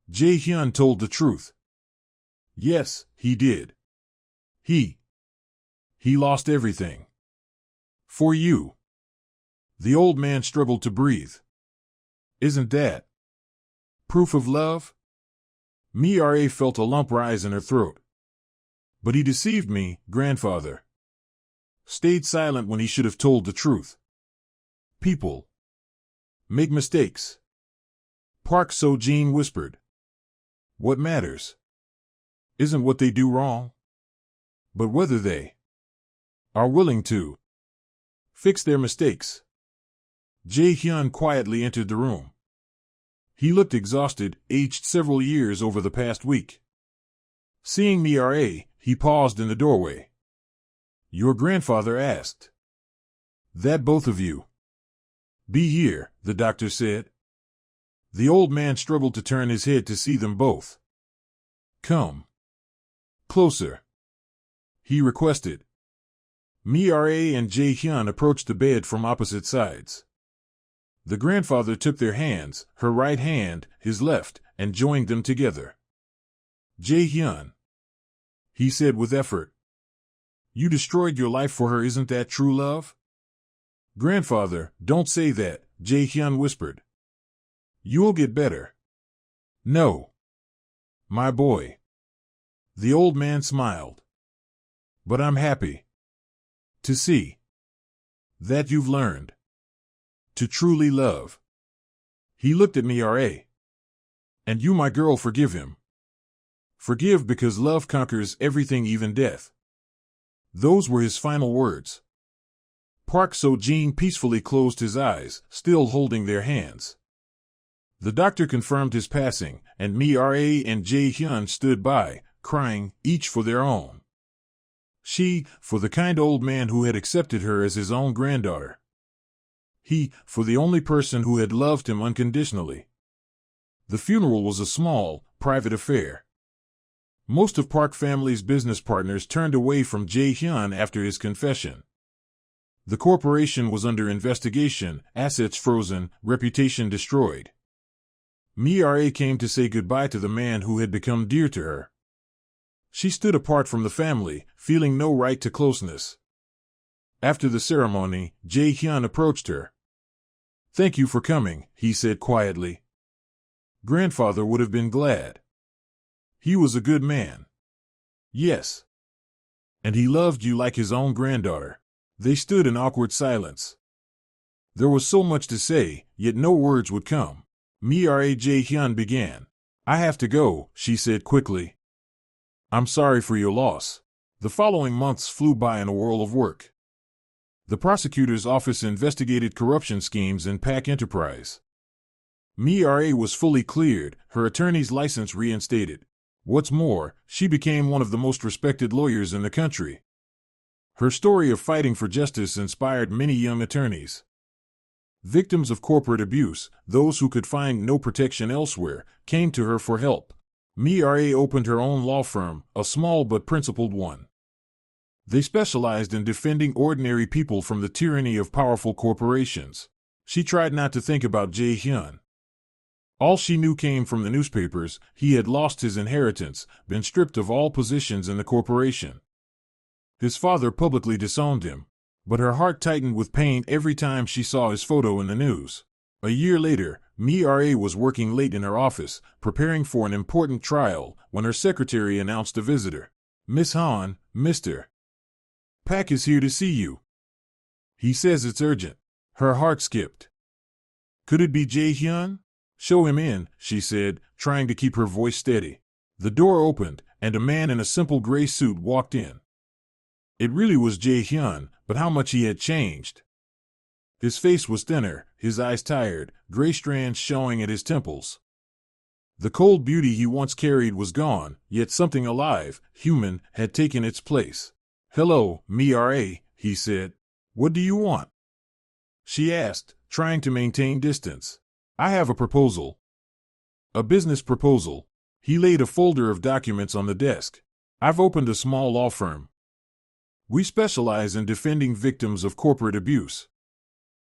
Jae-hyun told the truth. Yes, he did. He lost everything. For you. The old man struggled to breathe. Isn't that proof of love? Mi-ra felt a lump rise in her throat. But he deceived me, grandfather. Stayed silent when he should have told the truth. People make mistakes. Park So-jin whispered. What matters isn't what they do wrong, but whether they are willing to fix their mistakes. Jae-hyun quietly entered the room. He looked exhausted, aged several years over the past week. Seeing Mi-ra, he paused in the doorway. Your grandfather asked that both of you be here, the doctor said. The old man struggled to turn his head to see them both. Come closer, he requested. Mi-ra and Jae-hyun approached the bed from opposite sides. The grandfather took their hands, her right hand, his left, and joined them together. Jae-hyun, he said with effort. You destroyed your life for her, isn't that true love? Grandfather, don't say that, Jae-hyun whispered. You'll get better. No. My boy. The old man smiled. But I'm happy to see that you've learned to truly love. He looked at Mi-ra. And you, my girl, forgive him. Forgive because love conquers everything, even death. Those were his final words. Park So-jin peacefully closed his eyes, still holding their hands. The doctor confirmed his passing, and Mi-ra and Jae-hyun stood by, crying, each for their own. She, for the kind old man who had accepted her as his own granddaughter. He, for the only person who had loved him unconditionally. The funeral was a small, private affair. Most of Park family's business partners turned away from Jae-hyun after his confession. The corporation was under investigation, assets frozen, reputation destroyed. Mi-ra came to say goodbye to the man who had become dear to her. She stood apart from the family, feeling no right to closeness. After the ceremony, Jae-hyun approached her. Thank you for coming, he said quietly. Grandfather would have been glad. He was a good man. Yes. And he loved you like his own granddaughter. They stood in awkward silence. There was so much to say, yet no words would come. Mira Jae-hyun began. I have to go, she said quickly. I'm sorry for your loss. The following months flew by in a whirl of work. The prosecutor's office investigated corruption schemes in Pak Enterprise. Mira was fully cleared, her attorney's license reinstated. What's more, she became one of the most respected lawyers in the country. Her story of fighting for justice inspired many young attorneys. Victims of corporate abuse, those who could find no protection elsewhere, came to her for help. Mira opened her own law firm, a small but principled one. They specialized in defending ordinary people from the tyranny of powerful corporations. She tried not to think about Jae-hyun. All she knew came from the newspapers. He had lost his inheritance, been stripped of all positions in the corporation. His father publicly disowned him, but her heart tightened with pain every time she saw his photo in the news. A year later, Mira was working late in her office, preparing for an important trial, when her secretary announced a visitor. Miss Han, Mr. Pak is here to see you. He says it's urgent. Her heart skipped. Could it be Jae-hyun? Show him in, she said, trying to keep her voice steady. The door opened, and a man in a simple gray suit walked in. It really was Jae-hyun, but how much he had changed. His face was thinner, his eyes tired, gray strands showing at his temples. The cold beauty he once carried was gone, yet something alive, human, had taken its place. Hello, Mira, he said. What do you want? She asked, trying to maintain distance. I have a proposal. A business proposal. He laid a folder of documents on the desk. I've opened a small law firm. We specialize in defending victims of corporate abuse.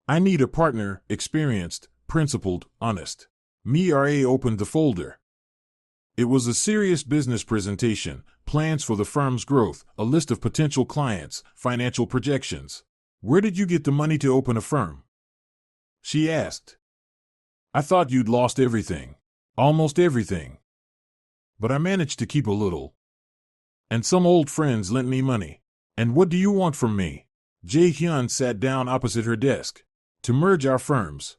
I need a partner, experienced, principled, honest. Mira opened the folder. It was a serious business presentation, plans for the firm's growth, a list of potential clients, financial projections. Where did you get the money to open a firm? She asked. I thought you'd lost everything. Almost everything. But I managed to keep a little. And some old friends lent me money. And what do you want from me? Jae-hyun sat down opposite her desk. To merge our firms.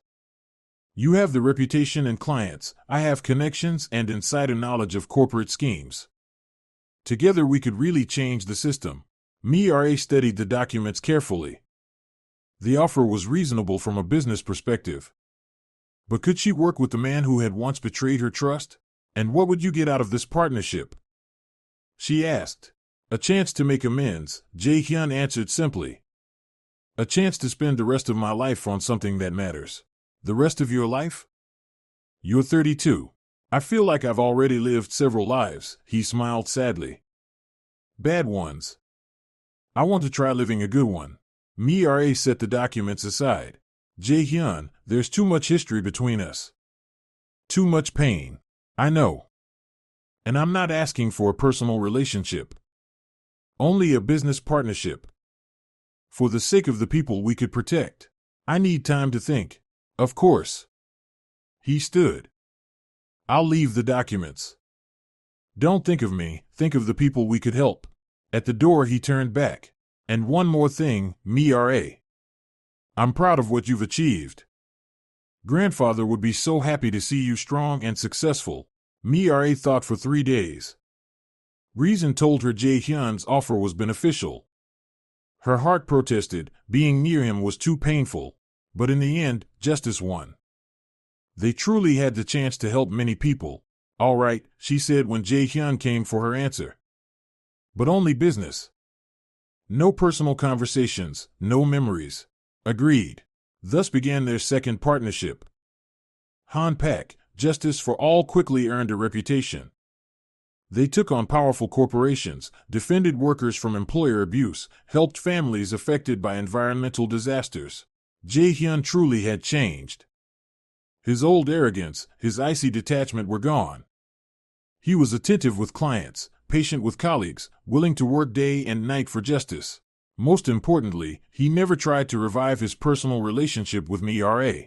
You have the reputation and clients, I have connections and insider knowledge of corporate schemes. Together we could really change the system. Mira studied the documents carefully. The offer was reasonable from a business perspective. But could she work with the man who had once betrayed her trust? And what would you get out of this partnership? She asked. A chance to make amends, Jae-hyun answered simply. A chance to spend the rest of my life on something that matters. The rest of your life? You're 32. I feel like I've already lived several lives, he smiled sadly. Bad ones. I want to try living a good one. Mira set the documents aside. Jae-hyun, there's too much history between us. Too much pain. I know. And I'm not asking for a personal relationship. Only a business partnership. For the sake of the people we could protect. I need time to think. Of course. He stood. I'll leave the documents. Don't think of me, think of the people we could help. At the door he turned back. And one more thing, Mira. I'm proud of what you've achieved. Grandfather would be so happy to see you strong and successful. Mira thought for 3 days. Reason told her Jae-hyun's offer was beneficial. Her heart protested, being near him was too painful. But in the end, justice won. They truly had the chance to help many people. All right, she said when Jae-hyun came for her answer. But only business. No personal conversations, no memories. Agreed. Thus began their second partnership. Han Pak, Justice for All quickly earned a reputation. They took on powerful corporations, defended workers from employer abuse, helped families affected by environmental disasters. Jae-hyun truly had changed. His old arrogance, his icy detachment were gone. He was attentive with clients, patient with colleagues, willing to work day and night for justice. Most importantly, he never tried to revive his personal relationship with Mira.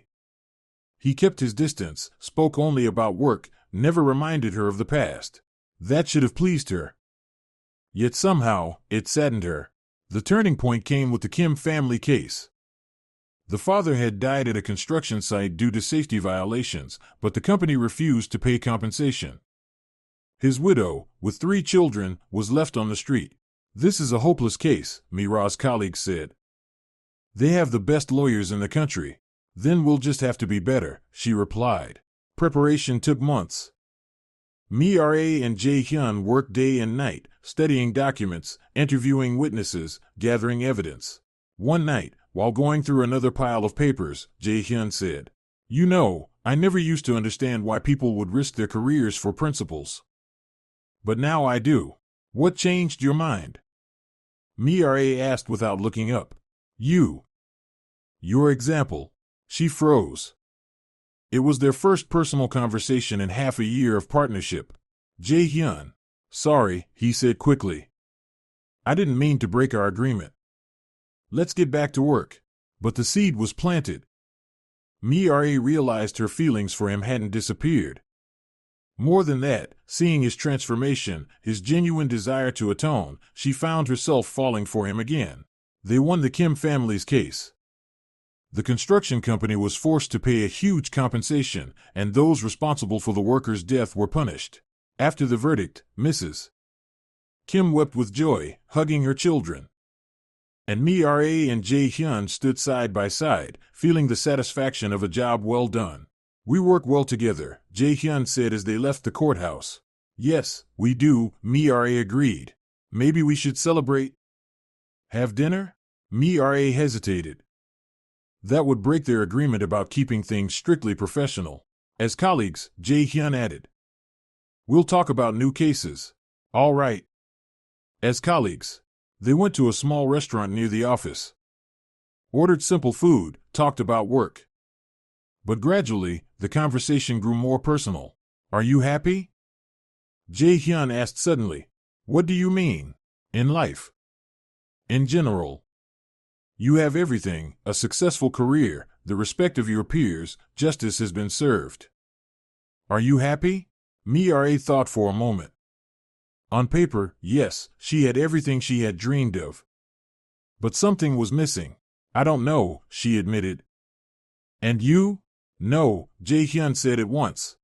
He kept his distance, spoke only about work, never reminded her of the past. That should have pleased her. Yet somehow, it saddened her. The turning point came with the Kim family case. The father had died at a construction site due to safety violations, but the company refused to pay compensation. His widow, with 3 children, was left on the street. "This is a hopeless case," Mira's colleagues said. "They have the best lawyers in the country." "Then we'll just have to be better," she replied. Preparation took months. Mira and Jae-hyun worked day and night, studying documents, interviewing witnesses, gathering evidence. One night, while going through another pile of papers, Jae-hyun said, "You know, I never used to understand why people would risk their careers for principles. But now I do." "What changed your mind?" Mira asked without looking up. Your example." She froze. It was their first personal conversation in half a year of partnership. Jae-hyun. "Sorry," he said quickly. "I didn't mean to break our agreement. Let's get back to work." But the seed was planted. Mira realized her feelings for him hadn't disappeared. More than that, seeing his transformation, his genuine desire to atone, she found herself falling for him again. They won the Kim family's case. The construction company was forced to pay a huge compensation, and those responsible for the worker's death were punished. After the verdict, Mrs. Kim wept with joy, hugging her children. And Mira and Jae-hyun stood side by side, feeling the satisfaction of a job well done. "We work well together," Jae-hyun said as they left the courthouse. "Yes, we do," Mira agreed. "Maybe we should celebrate? Have dinner?" Mira hesitated. That would break their agreement about keeping things strictly professional. As colleagues, Jae-hyun added, "We'll talk about new cases." "All right." As colleagues, they went to a small restaurant near the office. Ordered simple food, talked about work. But gradually, the conversation grew more personal. "Are you happy?" Jae-hyun asked suddenly. "What do you mean?" "In life. In general. You have everything, a successful career, the respect of your peers, justice has been served. Are you happy?" Mira thought for a moment. On paper, yes, she had everything she had dreamed of. But something was missing. "I don't know," she admitted. "And you?" "No," Jae-hyun said at once.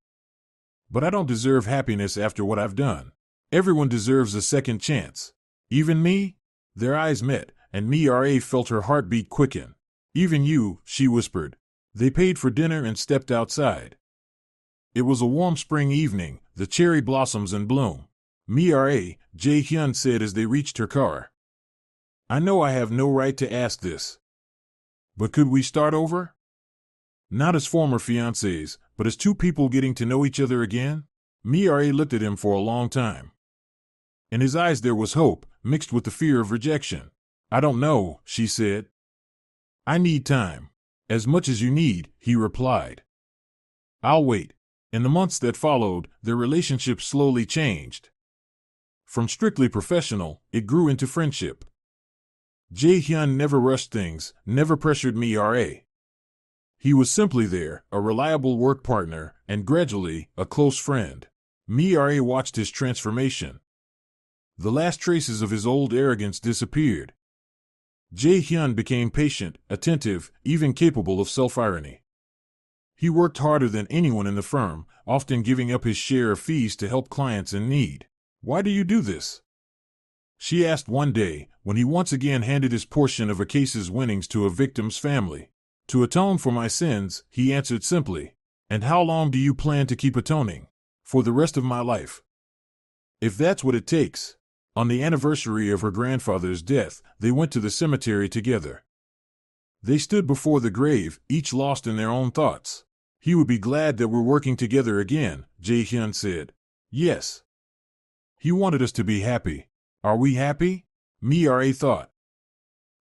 "But I don't deserve happiness after what I've done. Everyone deserves a second chance. Even me?" Their eyes met, and Mira felt her heartbeat quicken. "Even you," she whispered. They paid for dinner and stepped outside. It was a warm spring evening, the cherry blossoms in bloom. "Mira," Jae-hyun said as they reached her car. "I know I have no right to ask this. But could we start over? Not as former fiancés, but as 2 people getting to know each other again?" Mira looked at him for a long time. In his eyes there was hope, mixed with the fear of rejection. "I don't know," she said. "I need time." "As much as you need," he replied. "I'll wait." In the months that followed, their relationship slowly changed. From strictly professional, it grew into friendship. Jae-hyun never rushed things, never pressured Mira. He was simply there, a reliable work partner, and gradually, a close friend. Mira watched his transformation. The last traces of his old arrogance disappeared. Jae-hyun became patient, attentive, even capable of self-irony. He worked harder than anyone in the firm, often giving up his share of fees to help clients in need. "Why do you do this?" she asked one day, when he once again handed his portion of a case's winnings to a victim's family. "To atone for my sins," he answered simply. "And how long do you plan to keep atoning?" "For the rest of my life. If that's what it takes." On the anniversary of her grandfather's death, they went to the cemetery together. They stood before the grave, each lost in their own thoughts. "He would be glad that we're working together again," Jae-hyun said. "Yes. He wanted us to be happy." "Are we happy?" Mira thought.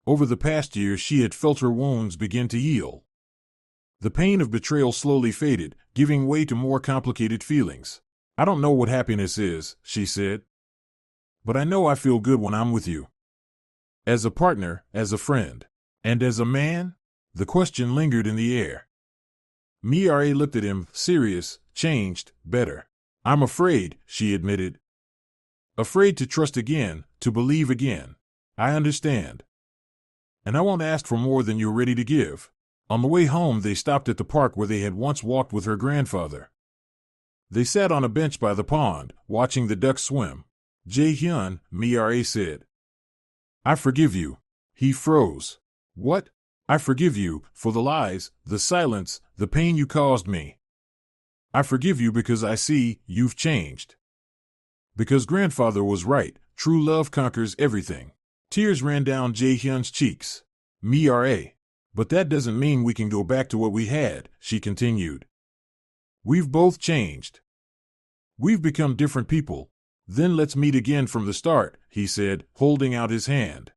Over the past year she had felt her wounds begin to heal. The pain of betrayal slowly faded, giving way to more complicated feelings. "I don't know what happiness is," she said. "But I know I feel good when I'm with you. As a partner, as a friend. And as a man?" The question lingered in the air. Mira looked at him, serious, changed, better. "I'm afraid," she admitted. "Afraid to trust again, to believe again." "I understand. And I won't ask for more than you're ready to give." On the way home, they stopped at the park where they had once walked with her grandfather. They sat on a bench by the pond, watching the ducks swim. Jae-hyun, Mira said. I forgive you. He froze. What? I forgive you for the lies, the silence, the pain you caused me. I forgive you because I see you've changed. Because grandfather was right, true love conquers everything. Tears ran down Jae-hyun's cheeks. Mira. But that doesn't mean we can go back to what we had, she continued. We've both changed. We've become different people. Then let's meet again from the start, he said, holding out his hand.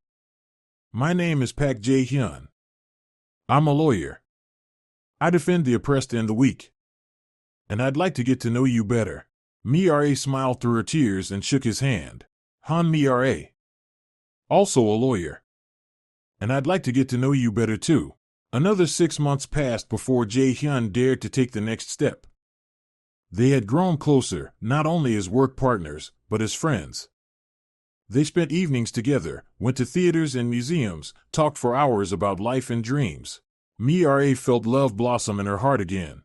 My name is Park Jae-hyun. I'm a lawyer. I defend the oppressed and the weak. And I'd like to get to know you better. Mira smiled through her tears and shook his hand. Han Mira. Also a lawyer. And I'd like to get to know you better too. Another 6 months passed before Jae-hyun dared to take the next step. They had grown closer, not only as work partners, but as friends. They spent evenings together, went to theaters and museums, talked for hours about life and dreams. Mira felt love blossom in her heart again.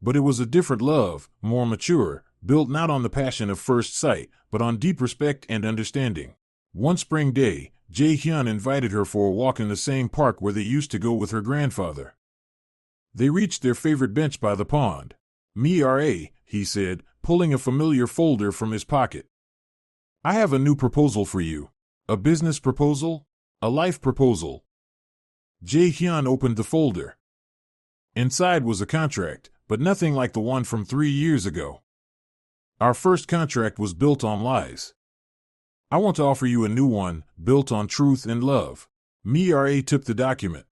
But it was a different love, more mature, built not on the passion of first sight, but on deep respect and understanding. One spring day, Jae-hyun invited her for a walk in the same park where they used to go with her grandfather. They reached their favorite bench by the pond. Mira, he said, pulling a familiar folder from his pocket. I have a new proposal for you. A business proposal? A life proposal. Jae-hyun opened the folder. Inside was a contract, but nothing like the one from 3 years ago. Our first contract was built on lies. I want to offer you a new one, built on truth and love. Mira took the document.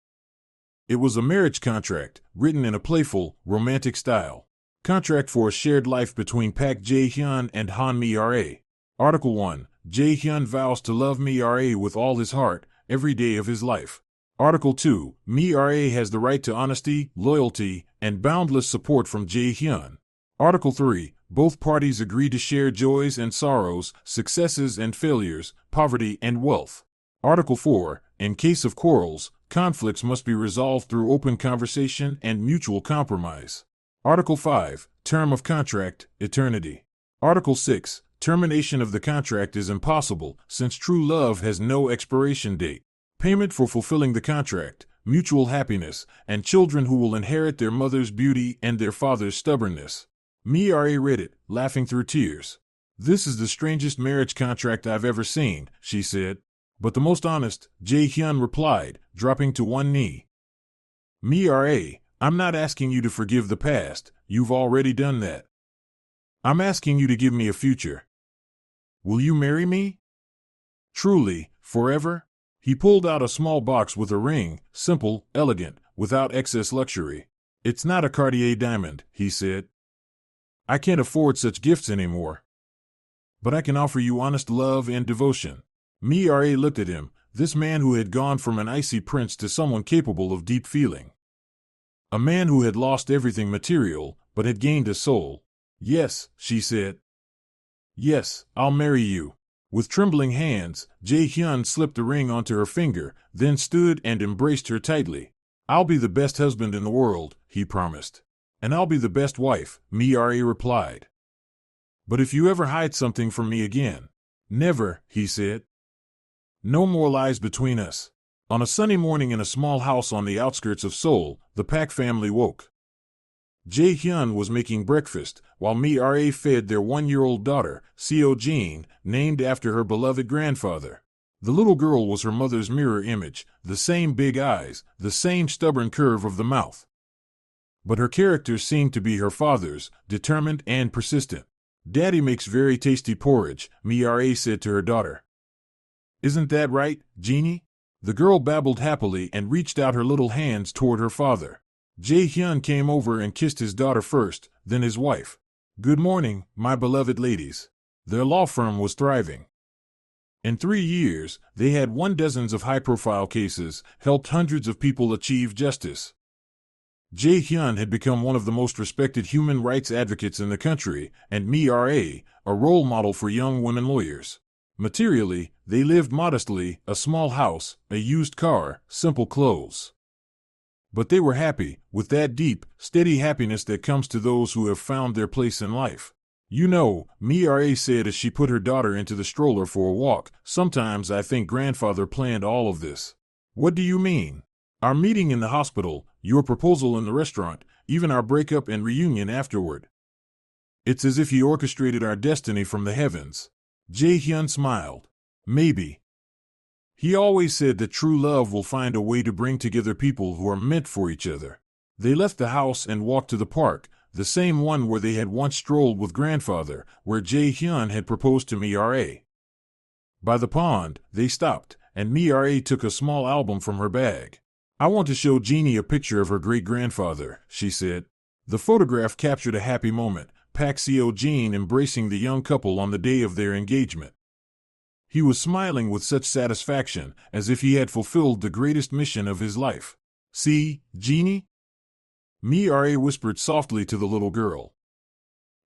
It was a marriage contract, written in a playful, romantic style. Contract for a shared life between Park Jae-hyun and Han Mira. Article 1. Jae-hyun vows to love Mira with all his heart, every day of his life. Article 2. Mira has the right to honesty, loyalty, and boundless support from Jae-hyun. Article 3. Both parties agree to share joys and sorrows, successes and failures, poverty and wealth. Article 4. In case of quarrels, conflicts must be resolved through open conversation and mutual compromise. Article 5. Term of contract, eternity. Article 6. Termination of the contract is impossible, since true love has no expiration date. Payment for fulfilling the contract, mutual happiness, and children who will inherit their mother's beauty and their father's stubbornness. Mira read it, laughing through tears. This is the strangest marriage contract I've ever seen, she said. But the most honest, Jae-hyun replied, dropping to one knee. Mira, I'm not asking you to forgive the past, you've already done that. I'm asking you to give me a future. Will you marry me? Truly, forever? He pulled out a small box with a ring, simple, elegant, without excess luxury. It's not a Cartier diamond, he said. I can't afford such gifts anymore. But I can offer you honest love and devotion. Mira looked at him, this man who had gone from an icy prince to someone capable of deep feeling. A man who had lost everything material, but had gained a soul. Yes, she said. Yes, I'll marry you. With trembling hands, Jae-hyun slipped the ring onto her finger, then stood and embraced her tightly. I'll be the best husband in the world, he promised. And I'll be the best wife, Mira replied. But if you ever hide something from me again. Never, he said. No more lies between us. On a sunny morning in a small house on the outskirts of Seoul, the Park family woke. Jae-hyun was making breakfast, while Mira fed their 1-year-old daughter, Seo-jin, named after her beloved grandfather. The little girl was her mother's mirror image, the same big eyes, the same stubborn curve of the mouth. But her character seemed to be her father's, determined and persistent. Daddy makes very tasty porridge, Mira said to her daughter. Isn't that right, Jeannie? The girl babbled happily and reached out her little hands toward her father. Jae-hyun came over and kissed his daughter first, then his wife. Good morning, my beloved ladies. Their law firm was thriving. In 3 years, they had won dozens of high-profile cases, helped hundreds of people achieve justice. Jae-hyun had become one of the most respected human rights advocates in the country, and Mira, a role model for young women lawyers. Materially, they lived modestly, a small house, a used car, simple clothes. But they were happy, with that deep, steady happiness that comes to those who have found their place in life. You know, Mira said as she put her daughter into the stroller for a walk, sometimes I think grandfather planned all of this. What do you mean? Our meeting in the hospital, your proposal in the restaurant, even our breakup and reunion afterward. It's as if he orchestrated our destiny from the heavens. Jae-hyun smiled. Maybe. He always said that true love will find a way to bring together people who are meant for each other. They left the house and walked to the park, the same one where they had once strolled with grandfather, where Jae-hyun had proposed to Mira. By the pond, they stopped, and Mira took a small album from her bag. I want to show Jeannie a picture of her great-grandfather, she said. The photograph captured a happy moment, Pak Seo-jin embracing the young couple on the day of their engagement. He was smiling with such satisfaction, as if he had fulfilled the greatest mission of his life. See, Jeannie? Mira whispered softly to the little girl.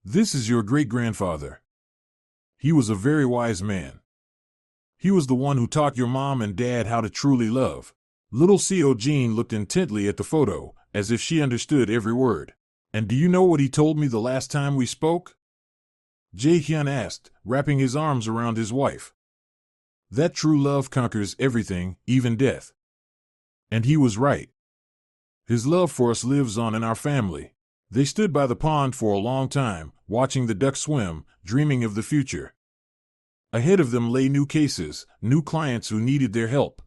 This is your great-grandfather. He was a very wise man. He was the one who taught your mom and dad how to truly love. Little Seo-jin looked intently at the photo, as if she understood every word. And do you know what he told me the last time we spoke? Jae-hyun asked, wrapping his arms around his wife. That true love conquers everything, even death. And he was right. His love for us lives on in our family. They stood by the pond for a long time, watching the ducks swim, dreaming of the future. Ahead of them lay new cases, new clients who needed their help.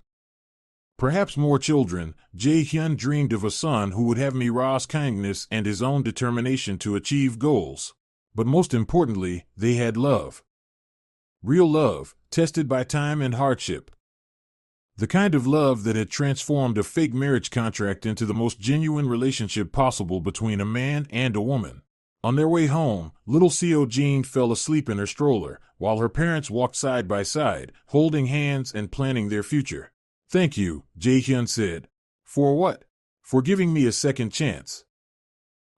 Perhaps more children. Jae-hyun dreamed of a son who would have Mira's kindness and his own determination to achieve goals. But most importantly, they had love. Real love, tested by time and hardship. The kind of love that had transformed a fake marriage contract into the most genuine relationship possible between a man and a woman. On their way home, little Seo-jin fell asleep in her stroller, while her parents walked side by side, holding hands and planning their future. Thank you, Jae-hyun said. For what? For giving me a second chance.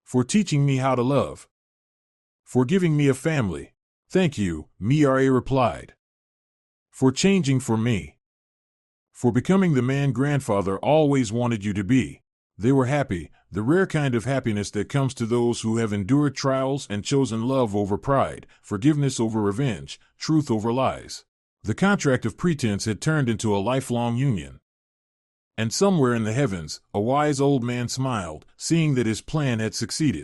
For teaching me how to love. For giving me a family. Thank you, Mira replied. For changing for me. For becoming the man grandfather always wanted you to be. They were happy, the rare kind of happiness that comes to those who have endured trials and chosen love over pride, forgiveness over revenge, truth over lies. The contract of pretense had turned into a lifelong union. And somewhere in the heavens, a wise old man smiled, seeing that his plan had succeeded.